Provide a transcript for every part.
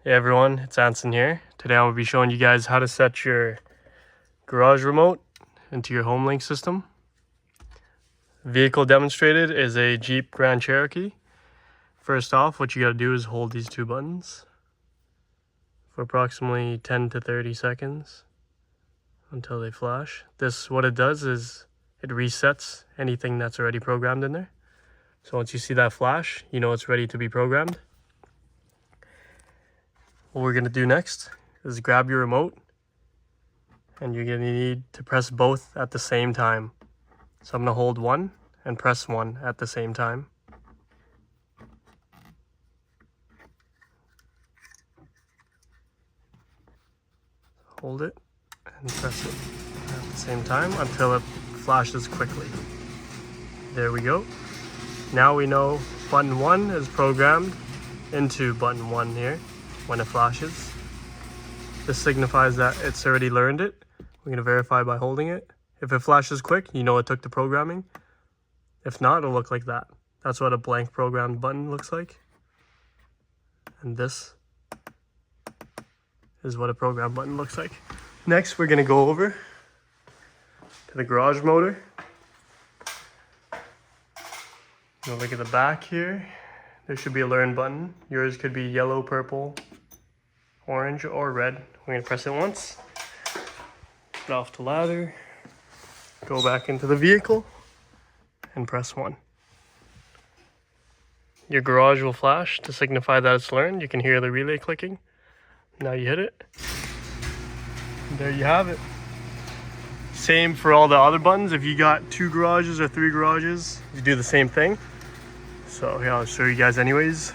Hey everyone, it's Anson here. Today I'm going to be showing you guys how to set your garage remote into your Homelink system. The vehicle demonstrated is a Jeep Grand Cherokee. First off, what you got to do is hold these two buttons for approximately 10 to 30 seconds until they flash. What it does is it resets anything that's already programmed in there. So once you see that flash, you know it's ready to be programmed. What we're going to do next is grab your remote, and you're going to need to press both at the same time. So I'm going to hold one and press one at the same time. Hold it and press it at the same time until it flashes quickly. There we go. Now we know button 1 is programmed into button 1 here when it flashes. This signifies that it's already learned it. We're going to verify by holding it. If it flashes quick, you know it took the programming. If not, it'll look like that. That's what a blank programmed button looks like. And this is what a programmed button looks like. Next, we're going to go over to the garage motor. Now look at the back here. There should be a learn button. Yours could be yellow, purple, orange, or red. We're going to press it once. Get off the ladder. Go back into the vehicle and press 1. Your garage will flash to signify that it's learned. You can hear the relay clicking. Now you hit it. And there you have it. Same for all the other buttons. If you got 2 garages or 3 garages, you do the same thing. So yeah, I'll show you guys anyways.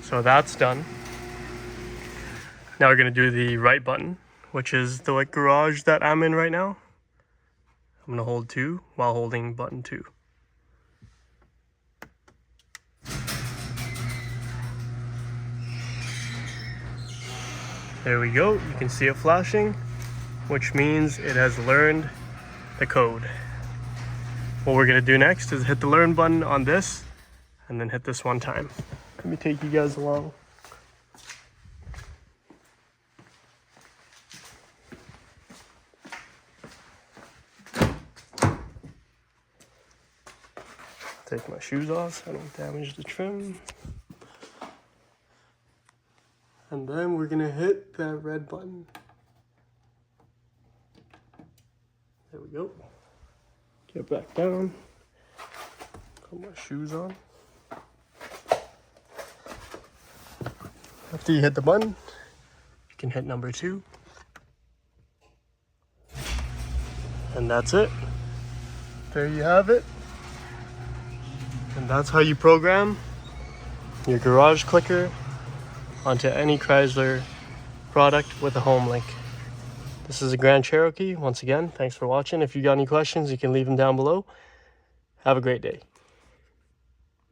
So that's done. Now we're going to do the right button, which is the garage that I'm in right now. I'm going to hold 2 while holding button 2. There we go. You can see it flashing, which means it has learned the code. What we're going to do next is hit the learn button on this and then hit this one time. Let me take you guys along. Take my shoes off so I don't damage the trim. And then we're gonna hit that red button. There we go. Get back down. Put my shoes on. After you hit the button, you can hit number 2. And that's it. There you have it. And that's how you program your garage clicker onto any Chrysler product with a Homelink. This is a Grand Cherokee. Once again, thanks for watching. If you got any questions, you can leave them down below. Have a great day.